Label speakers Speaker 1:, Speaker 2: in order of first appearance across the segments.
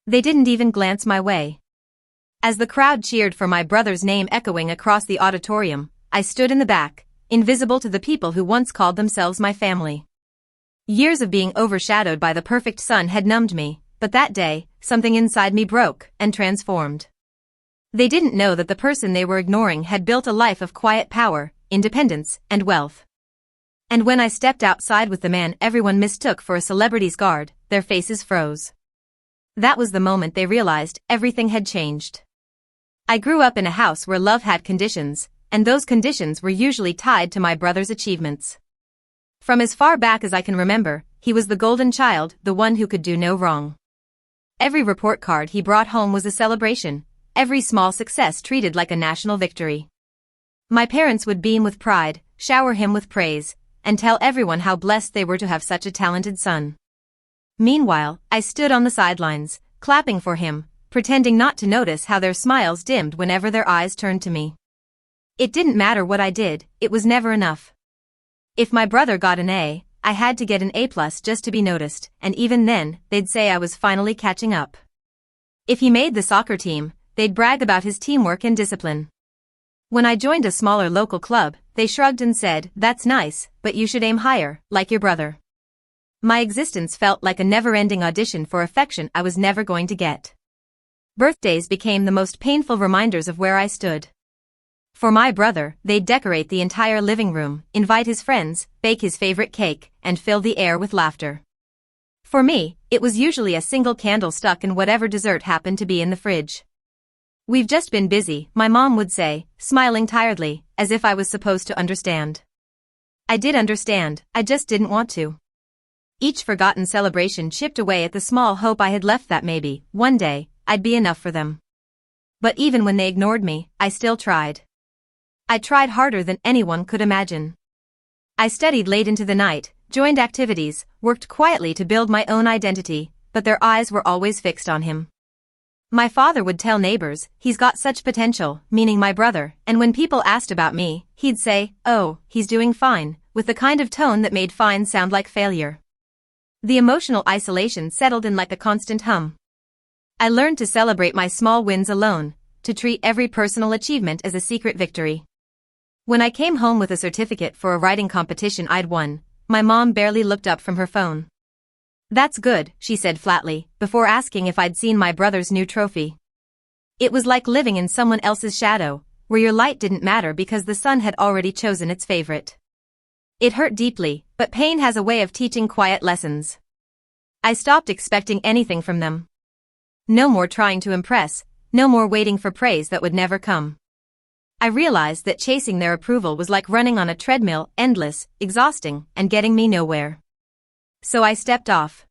Speaker 1: They didn't even glance my way. As the crowd cheered for my brother's name echoing across the auditorium, I stood in the back, invisible to the people who once called themselves my family. Years of being overshadowed by the perfect sun had numbed me, but that day, something inside me broke and transformed. They didn't know that the person they were ignoring had built a life of quiet power, independence, and wealth. And when I stepped outside with the man everyone mistook for a celebrity's guard, their faces froze. That was the moment they realized everything had changed. I grew up in a house where love had conditions, and those conditions were usually tied to my brother's achievements. From as far back as I can remember, he was the golden child, the one who could do no wrong. Every report card he brought home was a celebration, every small success treated like a national victory. My parents would beam with pride, shower him with praise, and tell everyone how blessed they were to have such a talented son. Meanwhile, I stood on the sidelines, clapping for him, pretending not to notice how their smiles dimmed whenever their eyes turned to me. It didn't matter what I did, it was never enough. If my brother got an A, I had to get an A+ just to be noticed, and even then, they'd say I was finally catching up. If he made the soccer team, they'd brag about his teamwork and discipline. When I joined a smaller local club, they shrugged and said, "That's nice, but you should aim higher, like your brother." My existence felt like a never-ending audition for affection I was never going to get. Birthdays became the most painful reminders of where I stood. For my brother, they'd decorate the entire living room, invite his friends, bake his favorite cake, and fill the air with laughter. For me, it was usually a single candle stuck in whatever dessert happened to be in the fridge. "We've just been busy," my mom would say, smiling tiredly, as if I was supposed to understand. I did understand, I just didn't want to. Each forgotten celebration chipped away at the small hope I had left that maybe, one day, I'd be enough for them. But even when they ignored me, I still tried. I tried harder than anyone could imagine. I studied late into the night, joined activities, worked quietly to build my own identity, but their eyes were always fixed on him. My father would tell neighbors, "He's got such potential," meaning my brother, and when people asked about me, he'd say, "Oh, he's doing fine," with the kind of tone that made fine sound like failure. The emotional isolation settled in like a constant hum. I learned to celebrate my small wins alone, to treat every personal achievement as a secret victory. When I came home with a certificate for a writing competition I'd won, my mom barely looked up from her phone. "That's good," she said flatly, before asking if I'd seen my brother's new trophy. It was like living in someone else's shadow, where your light didn't matter because the sun had already chosen its favorite. It hurt deeply, but pain has a way of teaching quiet lessons. I stopped expecting anything from them. No more trying to impress, no more waiting for praise that would never come. I realized that chasing their approval was like running on a treadmill, endless, exhausting, and getting me nowhere. So I stepped off.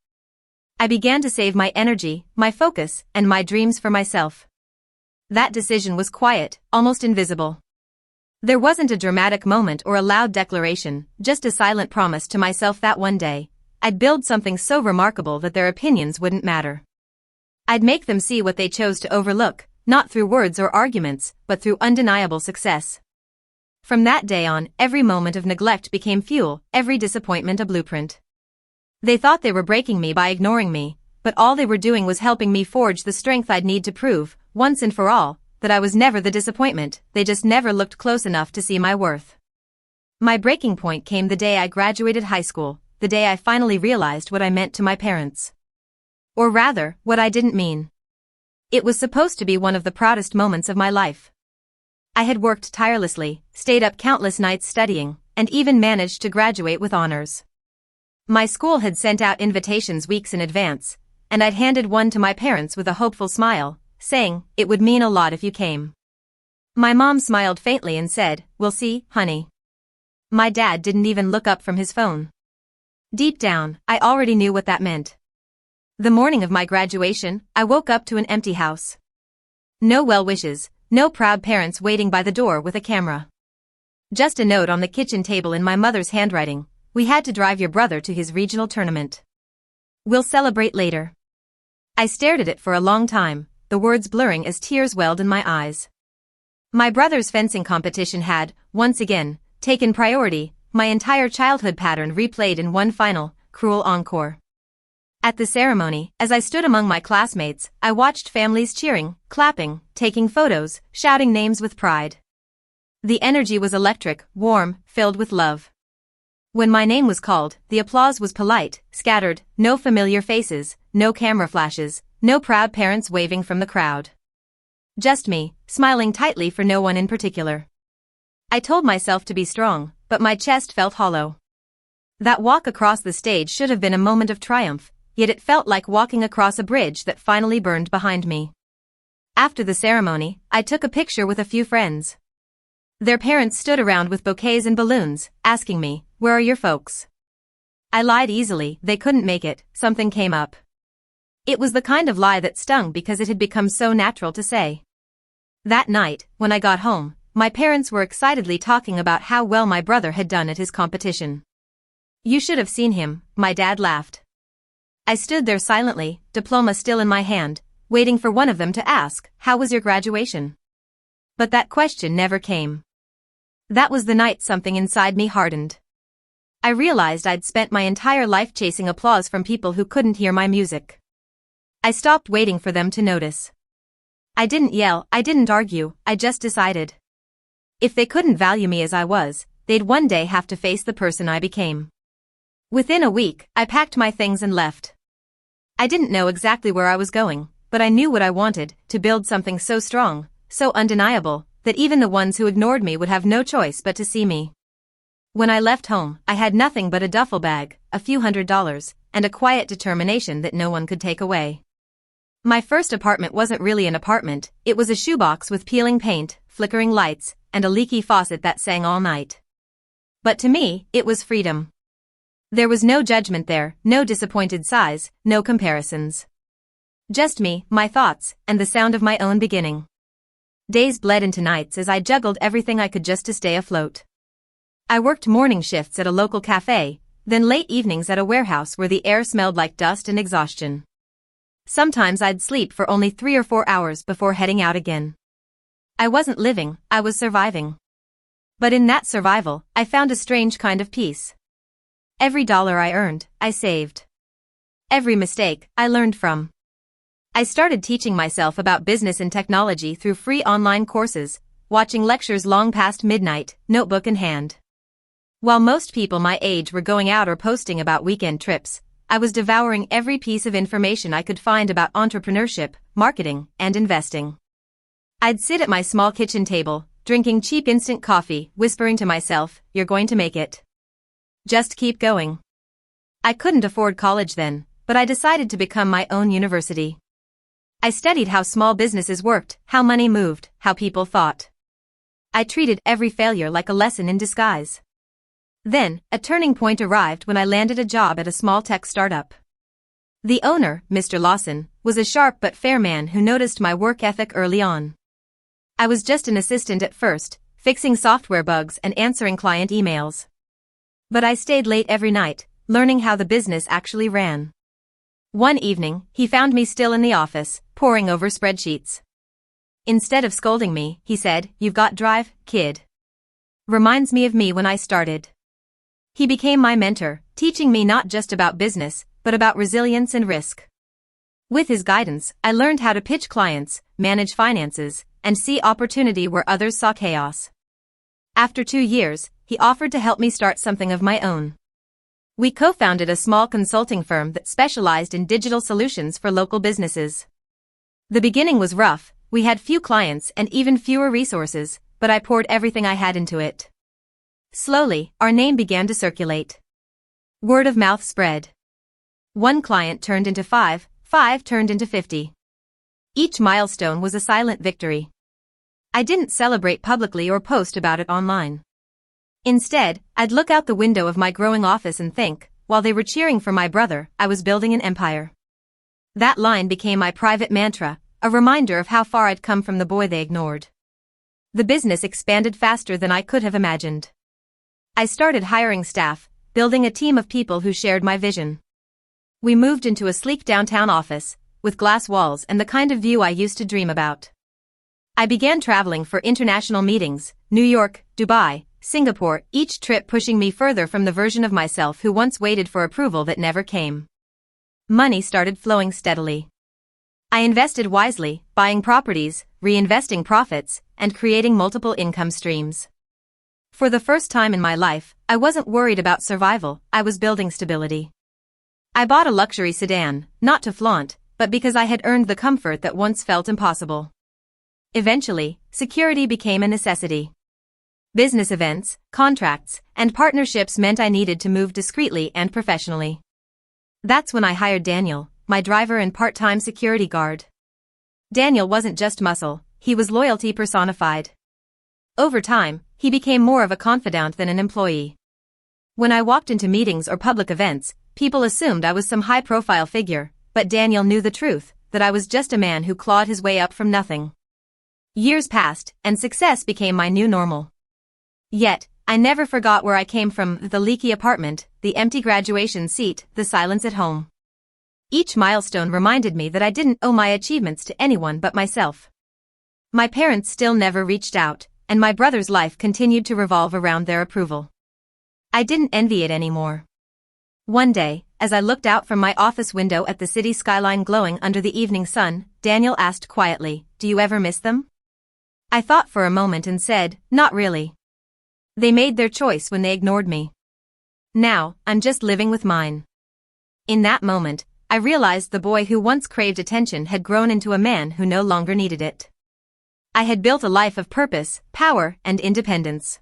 Speaker 1: I began to save my energy, my focus, and my dreams for myself. That decision was quiet, almost invisible. There wasn't a dramatic moment or a loud declaration, just a silent promise to myself that one day, I'd build something so remarkable that their opinions wouldn't matter. I'd make them see what they chose to overlook, not through words or arguments, but through undeniable success. From that day on, every moment of neglect became fuel, every disappointment a blueprint. They thought they were breaking me by ignoring me, but all they were doing was helping me forge the strength I'd need to prove, once and for all, that I was never the disappointment. They just never looked close enough to see my worth. My breaking point came the day I graduated high school, the day I finally realized what I meant to my parents. Or rather, what I didn't mean. It was supposed to be one of the proudest moments of my life. I had worked tirelessly, stayed up countless nights studying, and even managed to graduate with honors. My school had sent out invitations weeks in advance, and I'd handed one to my parents with a hopeful smile, saying, "It would mean a lot if you came." My mom smiled faintly and said, "We'll see, honey." My dad didn't even look up from his phone. Deep down, I already knew what that meant. The morning of my graduation, I woke up to an empty house. No well wishes, no proud parents waiting by the door with a camera. Just a note on the kitchen table in my mother's handwriting, "We had to drive your brother to his regional tournament. We'll celebrate later." I stared at it for a long time, the words blurring as tears welled in my eyes. My brother's fencing competition had, once again, taken priority, my entire childhood pattern replayed in one final, cruel encore. At the ceremony, as I stood among my classmates, I watched families cheering, clapping, taking photos, shouting names with pride. The energy was electric, warm, filled with love. When my name was called, the applause was polite, scattered, no familiar faces, no camera flashes, no proud parents waving from the crowd. Just me, smiling tightly for no one in particular. I told myself to be strong, but my chest felt hollow. That walk across the stage should have been a moment of triumph, yet it felt like walking across a bridge that finally burned behind me. After the ceremony, I took a picture with a few friends. Their parents stood around with bouquets and balloons, asking me, "Where are your folks?" I lied easily, they couldn't make it, something came up. It was the kind of lie that stung because it had become so natural to say. That night, when I got home, my parents were excitedly talking about how well my brother had done at his competition. "You should have seen him," my dad laughed. I stood there silently, diploma still in my hand, waiting for one of them to ask, "How was your graduation?" But that question never came. That was the night something inside me hardened. I realized I'd spent my entire life chasing applause from people who couldn't hear my music. I stopped waiting for them to notice. I didn't yell, I didn't argue, I just decided. If they couldn't value me as I was, they'd one day have to face the person I became. Within a week, I packed my things and left. I didn't know exactly where I was going, but I knew what I wanted, to build something so strong, so undeniable, that even the ones who ignored me would have no choice but to see me. When I left home, I had nothing but a duffel bag, a few $100s, and a quiet determination that no one could take away. My first apartment wasn't really an apartment, it was a shoebox with peeling paint, flickering lights, and a leaky faucet that sang all night. But to me, it was freedom. There was no judgment there, no disappointed sighs, no comparisons. Just me, my thoughts, and the sound of my own beginning. Days bled into nights as I juggled everything I could just to stay afloat. I worked morning shifts at a local cafe, then late evenings at a warehouse where the air smelled like dust and exhaustion. Sometimes I'd sleep for only 3 or 4 hours before heading out again. I wasn't living, I was surviving. But in that survival, I found a strange kind of peace. Every dollar I earned, I saved. Every mistake, I learned from. I started teaching myself about business and technology through free online courses, watching lectures long past midnight, notebook in hand. While most people my age were going out or posting about weekend trips, I was devouring every piece of information I could find about entrepreneurship, marketing, and investing. I'd sit at my small kitchen table, drinking cheap instant coffee, whispering to myself, "You're going to make it. Just keep going." I couldn't afford college then, but I decided to become my own university. I studied how small businesses worked, how money moved, how people thought. I treated every failure like a lesson in disguise. Then, a turning point arrived when I landed a job at a small tech startup. The owner, Mr. Lawson, was a sharp but fair man who noticed my work ethic early on. I was just an assistant at first, fixing software bugs and answering client emails. But I stayed late every night, learning how the business actually ran. One evening, he found me still in the office, poring over spreadsheets. Instead of scolding me, he said, "You've got drive, kid. Reminds me of me when I started." He became my mentor, teaching me not just about business, but about resilience and risk. With his guidance, I learned how to pitch clients, manage finances, and see opportunity where others saw chaos. After 2 years, he offered to help me start something of my own. We co-founded a small consulting firm that specialized in digital solutions for local businesses. The beginning was rough, we had few clients and even fewer resources, but I poured everything I had into it. Slowly, our name began to circulate. Word of mouth spread. 1 client turned into 5, 5 turned into 50. Each milestone was a silent victory. I didn't celebrate publicly or post about it online. Instead, I'd look out the window of my growing office and think, while they were cheering for my brother, I was building an empire. That line became my private mantra, a reminder of how far I'd come from the boy they ignored. The business expanded faster than I could have imagined. I started hiring staff, building a team of people who shared my vision. We moved into a sleek downtown office, with glass walls and the kind of view I used to dream about. I began traveling for international meetings, New York, Dubai, Singapore, each trip pushing me further from the version of myself who once waited for approval that never came. Money started flowing steadily. I invested wisely, buying properties, reinvesting profits, and creating multiple income streams. For the first time in my life, I wasn't worried about survival, I was building stability. I bought a luxury sedan, not to flaunt, but because I had earned the comfort that once felt impossible. Eventually, security became a necessity. Business events, contracts, and partnerships meant I needed to move discreetly and professionally. That's when I hired Daniel, my driver and part-time security guard. Daniel wasn't just muscle, he was loyalty personified. Over time, he became more of a confidant than an employee. When I walked into meetings or public events, people assumed I was some high-profile figure, but Daniel knew the truth, that I was just a man who clawed his way up from nothing. Years passed, and success became my new normal. Yet, I never forgot where I came from: the leaky apartment, the empty graduation seat, the silence at home. Each milestone reminded me that I didn't owe my achievements to anyone but myself. My parents still never reached out, and my brother's life continued to revolve around their approval. I didn't envy it anymore. One day, as I looked out from my office window at the city skyline glowing under the evening sun, Daniel asked quietly, "Do you ever miss them?" I thought for a moment and said, "Not really. They made their choice when they ignored me. Now, I'm just living with mine." In that moment, I realized the boy who once craved attention had grown into a man who no longer needed it. I had built a life of purpose, power, and independence.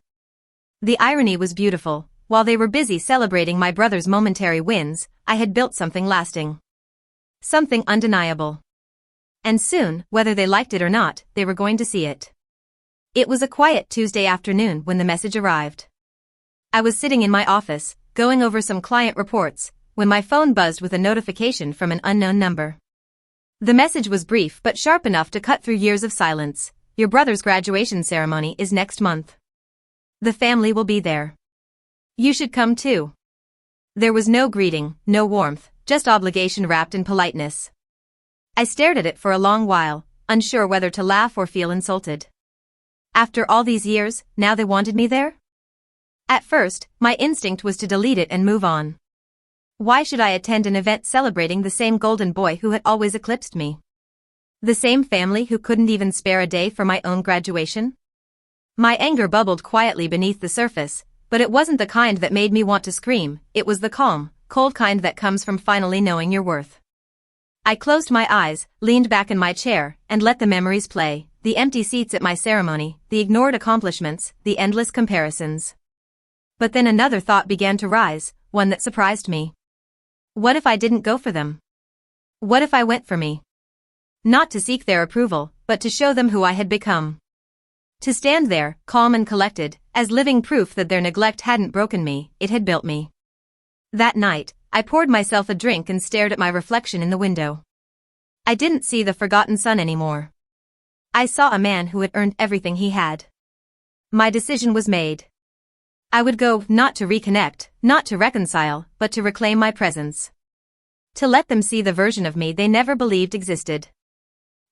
Speaker 1: The irony was beautiful. While they were busy celebrating my brother's momentary wins, I had built something lasting. Something undeniable. And soon, whether they liked it or not, they were going to see it. It was a quiet Tuesday afternoon when the message arrived. I was sitting in my office, going over some client reports, when my phone buzzed with a notification from an unknown number. The message was brief but sharp enough to cut through years of silence. "Your brother's graduation ceremony is next month. The family will be there. You should come too." There was no greeting, no warmth, just obligation wrapped in politeness. I stared at it for a long while, unsure whether to laugh or feel insulted. After all these years, now they wanted me there? At first, my instinct was to delete it and move on. Why should I attend an event celebrating the same golden boy who had always eclipsed me? The same family who couldn't even spare a day for my own graduation? My anger bubbled quietly beneath the surface, but it wasn't the kind that made me want to scream. It was the calm, cold kind that comes from finally knowing your worth. I closed my eyes, leaned back in my chair, and let the memories play: the empty seats at my ceremony, the ignored accomplishments, the endless comparisons. But then another thought began to rise, one that surprised me. What if I didn't go for them? What if I went for me? Not to seek their approval, but to show them who I had become. To stand there, calm and collected, as living proof that their neglect hadn't broken me, it had built me. That night, I poured myself a drink and stared at my reflection in the window. I didn't see the forgotten son anymore. I saw a man who had earned everything he had. My decision was made. I would go, not to reconnect, not to reconcile, but to reclaim my presence. To let them see the version of me they never believed existed.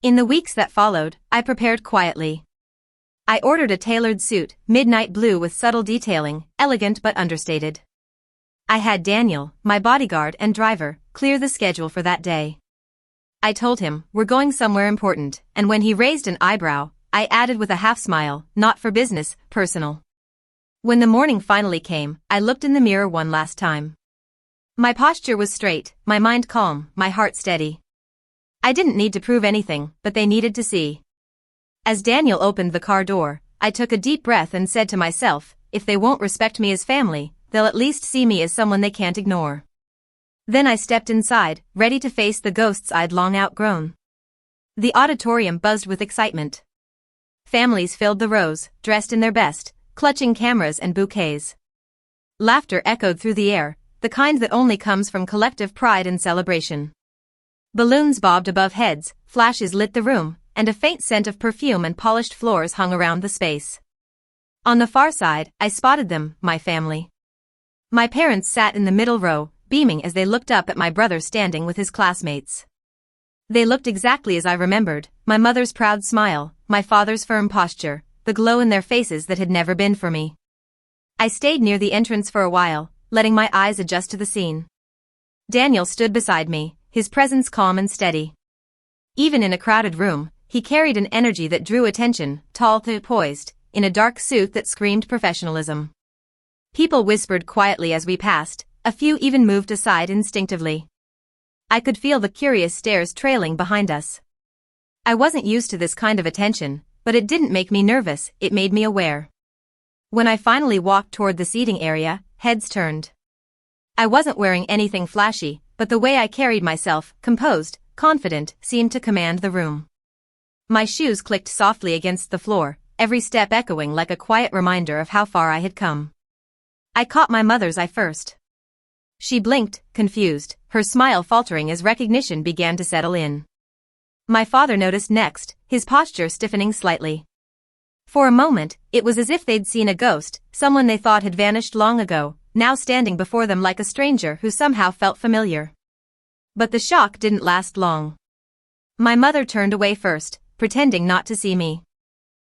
Speaker 1: In the weeks that followed, I prepared quietly. I ordered a tailored suit, midnight blue with subtle detailing, elegant but understated. I had Daniel, my bodyguard and driver, clear the schedule for that day. I told him, "We're going somewhere important," and when he raised an eyebrow, I added with a half-smile, "Not for business, personal." When the morning finally came, I looked in the mirror one last time. My posture was straight, my mind calm, my heart steady. I didn't need to prove anything, but they needed to see. As Daniel opened the car door, I took a deep breath and said to myself, if they won't respect me as family, they'll at least see me as someone they can't ignore. Then I stepped inside, ready to face the ghosts I'd long outgrown. The auditorium buzzed with excitement. Families filled the rows, dressed in their best, clutching cameras and bouquets. Laughter echoed through the air, the kind that only comes from collective pride and celebration. Balloons bobbed above heads, flashes lit the room, and a faint scent of perfume and polished floors hung around the space. On the far side, I spotted them, my family. My parents sat in the middle row, beaming as they looked up at my brother standing with his classmates. They looked exactly as I remembered, my mother's proud smile, my father's firm posture, the glow in their faces that had never been for me. I stayed near the entrance for a while, letting my eyes adjust to the scene. Daniel stood beside me, his presence calm and steady. Even in a crowded room, he carried an energy that drew attention, tall and poised, in a dark suit that screamed professionalism. People whispered quietly as we passed, a few even moved aside instinctively. I could feel the curious stares trailing behind us. I wasn't used to this kind of attention, but it didn't make me nervous, it made me aware. When I finally walked toward the seating area, heads turned. I wasn't wearing anything flashy, but the way I carried myself, composed, confident, seemed to command the room. My shoes clicked softly against the floor, every step echoing like a quiet reminder of how far I had come. I caught my mother's eye first. She blinked, confused, her smile faltering as recognition began to settle in. My father noticed next, his posture stiffening slightly. For a moment, it was as if they'd seen a ghost, someone they thought had vanished long ago, now standing before them like a stranger who somehow felt familiar. But the shock didn't last long. My mother turned away first, pretending not to see me.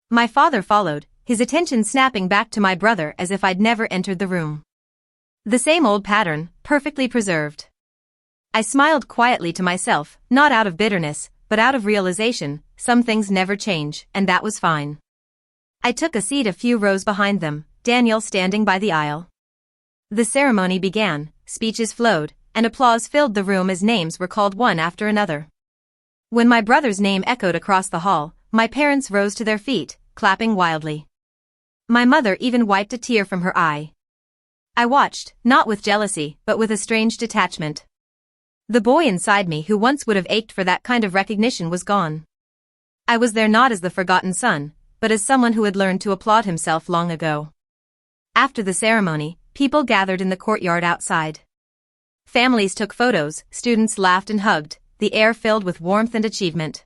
Speaker 1: My father followed, his attention snapping back to my brother as if I'd never entered the room. The same old pattern, perfectly preserved. I smiled quietly to myself, not out of bitterness, but out of realization, some things never change, and that was fine. I took a seat a few rows behind them, Daniel standing by the aisle. The ceremony began, speeches flowed, and applause filled the room as names were called one after another. When my brother's name echoed across the hall, my parents rose to their feet, clapping wildly. My mother even wiped a tear from her eye. I watched, not with jealousy, but with a strange detachment. The boy inside me who once would have ached for that kind of recognition was gone. I was there not as the forgotten son, but as someone who had learned to applaud himself long ago. After the ceremony, people gathered in the courtyard outside. Families took photos, students laughed and hugged, the air filled with warmth and achievement.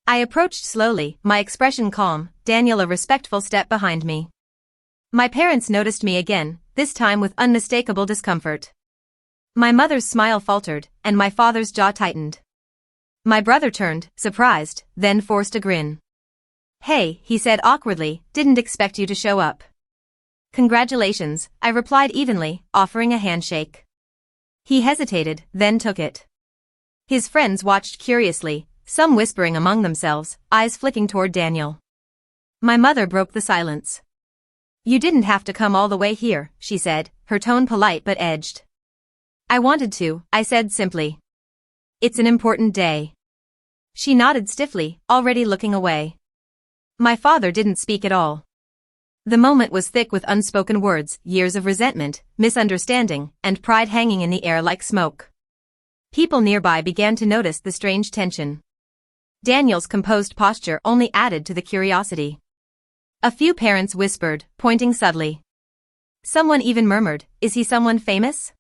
Speaker 1: I approached slowly, my expression calm, Daniel a respectful step behind me. My parents noticed me again, this time with unmistakable discomfort. My mother's smile faltered, and my father's jaw tightened. My brother turned, surprised, then forced a grin. "Hey," he said awkwardly, "didn't expect you to show up." "Congratulations," I replied evenly, offering a handshake. He hesitated, then took it. His friends watched curiously, some whispering among themselves, eyes flicking toward Daniel. My mother broke the silence. "You didn't have to come all the way here," she said, her tone polite but edged. "I wanted to," I said simply. "It's an important day." She nodded stiffly, already looking away. My father didn't speak at all. The moment was thick with unspoken words, years of resentment, misunderstanding, and pride hanging in the air like smoke. People nearby began to notice the strange tension. Daniel's composed posture only added to the curiosity. A few parents whispered, pointing subtly. Someone even murmured, "Is he someone famous?"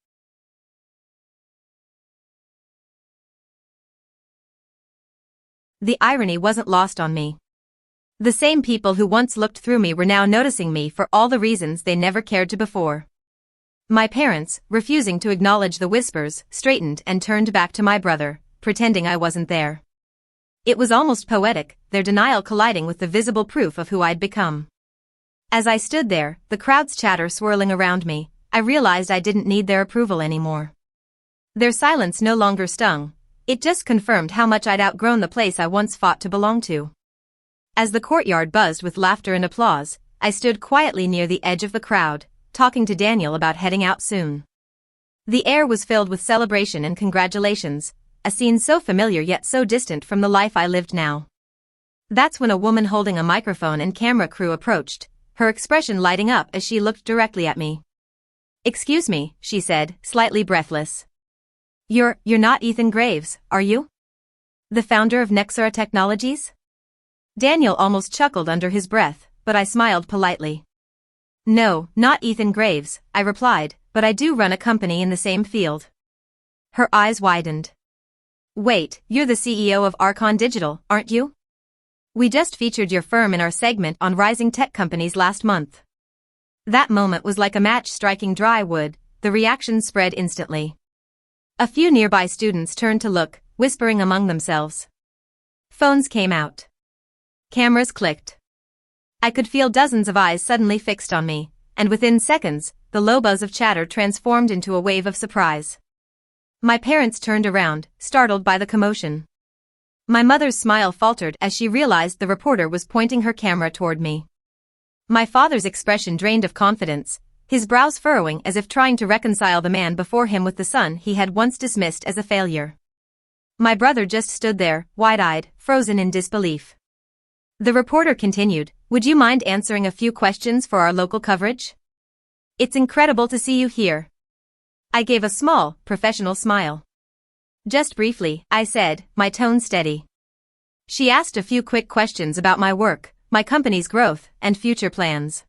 Speaker 1: The irony wasn't lost on me. The same people who once looked through me were now noticing me for all the reasons they never cared to before. My parents, refusing to acknowledge the whispers, straightened and turned back to my brother, pretending I wasn't there. It was almost poetic, their denial colliding with the visible proof of who I'd become. As I stood there, the crowd's chatter swirling around me, I realized I didn't need their approval anymore. Their silence no longer stung, it just confirmed how much I'd outgrown the place I once fought to belong to. As the courtyard buzzed with laughter and applause, I stood quietly near the edge of the crowd, talking to Daniel about heading out soon. The air was filled with celebration and congratulations, a scene so familiar yet so distant from the life I lived now. That's when a woman holding a microphone and camera crew approached, her expression lighting up as she looked directly at me. "Excuse me," she said, slightly breathless. You're not Ethan Graves, are you? The founder of Nexera Technologies?" Daniel almost chuckled under his breath, but I smiled politely. "No, not Ethan Graves," I replied, "but I do run a company in the same field." Her eyes widened. "Wait, you're the CEO of Archon Digital, aren't you? We just featured your firm in our segment on rising tech companies last month." That moment was like a match striking dry wood, the reaction spread instantly. A few nearby students turned to look, whispering among themselves. Phones came out. Cameras clicked. I could feel dozens of eyes suddenly fixed on me, and within seconds, the low buzz of chatter transformed into a wave of surprise. My parents turned around, startled by the commotion. My mother's smile faltered as she realized the reporter was pointing her camera toward me. My father's expression drained of confidence, his brows furrowing as if trying to reconcile the man before him with the son he had once dismissed as a failure. My brother just stood there, wide-eyed, frozen in disbelief. The reporter continued, "Would you mind answering a few questions for our local coverage? It's incredible to see you here." I gave a small, professional smile. "Just briefly," I said, my tone steady. She asked a few quick questions about my work, my company's growth, and future plans.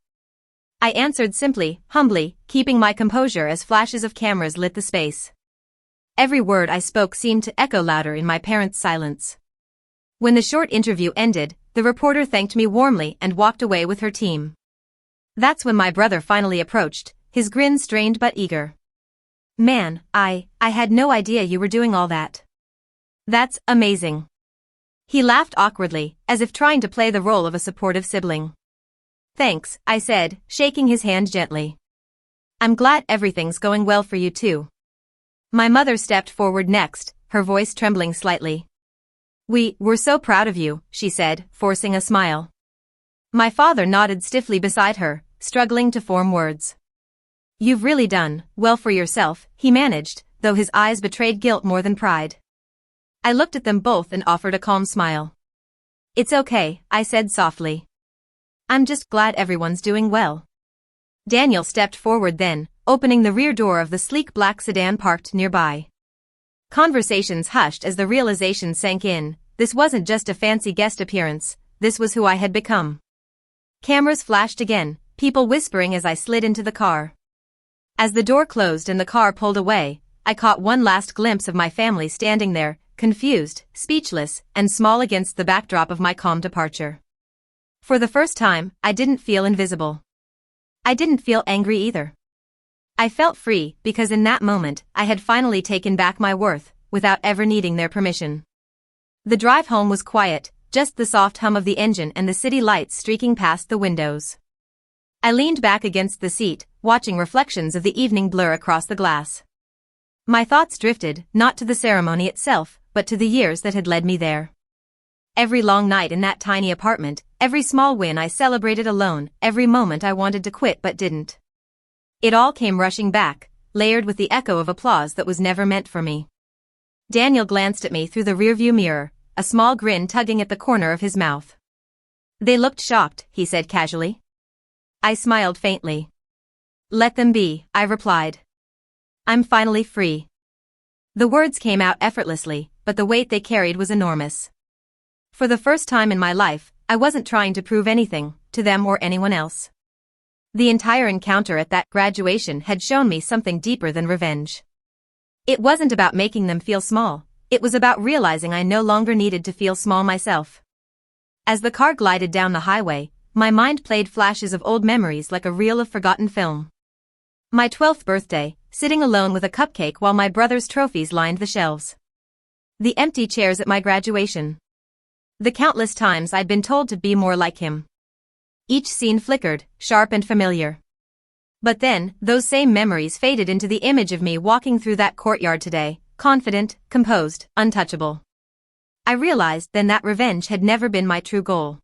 Speaker 1: I answered simply, humbly, keeping my composure as flashes of cameras lit the space. Every word I spoke seemed to echo louder in my parents' silence. When the short interview ended, the reporter thanked me warmly and walked away with her team. That's when my brother finally approached, his grin strained but eager. "Man, I had no idea you were doing all that. That's amazing." He laughed awkwardly, as if trying to play the role of a supportive sibling. "Thanks," I said, shaking his hand gently. "I'm glad everything's going well for you too." My mother stepped forward next, her voice trembling slightly. We're so proud of you," she said, forcing a smile. My father nodded stiffly beside her, struggling to form words. "You've really done well for yourself," he managed, though his eyes betrayed guilt more than pride. I looked at them both and offered a calm smile. "It's okay," I said softly. "I'm just glad everyone's doing well." Daniel stepped forward then, opening the rear door of the sleek black sedan parked nearby. Conversations hushed as the realization sank in, this wasn't just a fancy guest appearance, this was who I had become. Cameras flashed again, people whispering as I slid into the car. As the door closed and the car pulled away, I caught one last glimpse of my family standing there, confused, speechless, and small against the backdrop of my calm departure. For the first time, I didn't feel invisible. I didn't feel angry either. I felt free because in that moment, I had finally taken back my worth, without ever needing their permission. The drive home was quiet, just the soft hum of the engine and the city lights streaking past the windows. I leaned back against the seat, watching reflections of the evening blur across the glass. My thoughts drifted, not to the ceremony itself, but to the years that had led me there. Every long night in that tiny apartment, every small win I celebrated alone, every moment I wanted to quit but didn't. It all came rushing back, layered with the echo of applause that was never meant for me. Daniel glanced at me through the rearview mirror, a small grin tugging at the corner of his mouth. "They looked shocked," he said casually. I smiled faintly. "Let them be," I replied. "I'm finally free." The words came out effortlessly, but the weight they carried was enormous. For the first time in my life, I wasn't trying to prove anything, to them or anyone else. The entire encounter at that graduation had shown me something deeper than revenge. It wasn't about making them feel small, it was about realizing I no longer needed to feel small myself. As the car glided down the highway, my mind played flashes of old memories like a reel of forgotten film. My 12th birthday, sitting alone with a cupcake while my brother's trophies lined the shelves. The empty chairs at my graduation. The countless times I'd been told to be more like him. Each scene flickered, sharp and familiar. But then, those same memories faded into the image of me walking through that courtyard today, confident, composed, untouchable. I realized then that revenge had never been my true goal.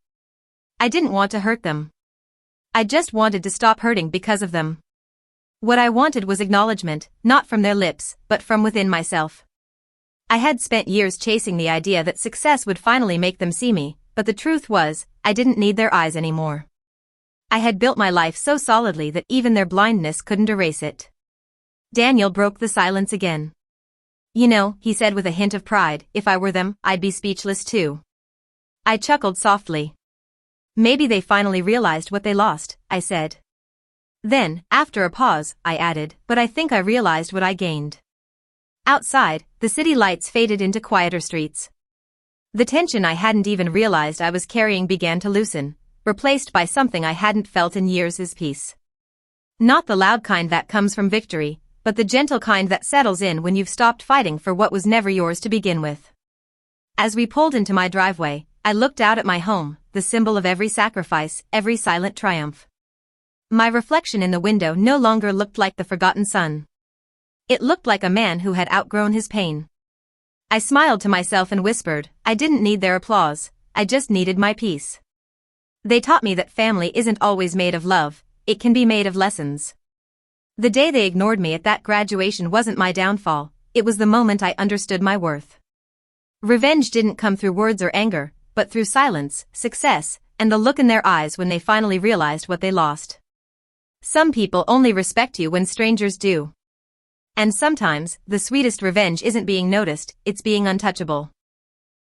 Speaker 1: I didn't want to hurt them. I just wanted to stop hurting because of them. What I wanted was acknowledgement, not from their lips, but from within myself. I had spent years chasing the idea that success would finally make them see me, but the truth was, I didn't need their eyes anymore. I had built my life so solidly that even their blindness couldn't erase it. Daniel broke the silence again. "You know," he said with a hint of pride, "if I were them, I'd be speechless too." I chuckled softly. "Maybe they finally realized what they lost," I said. Then, after a pause, I added, "But I think I realized what I gained." Outside, the city lights faded into quieter streets. The tension I hadn't even realized I was carrying began to loosen, replaced by something I hadn't felt in years: peace. Not the loud kind that comes from victory, but the gentle kind that settles in when you've stopped fighting for what was never yours to begin with. As we pulled into my driveway, I looked out at my home, the symbol of every sacrifice, every silent triumph. My reflection in the window no longer looked like the forgotten son. It looked like a man who had outgrown his pain. I smiled to myself and whispered, I didn't need their applause, I just needed my peace. They taught me that family isn't always made of love, it can be made of lessons. The day they ignored me at that graduation wasn't my downfall, it was the moment I understood my worth. Revenge didn't come through words or anger, but through silence, success, and the look in their eyes when they finally realized what they lost. Some people only respect you when strangers do. And sometimes, the sweetest revenge isn't being noticed, it's being untouchable.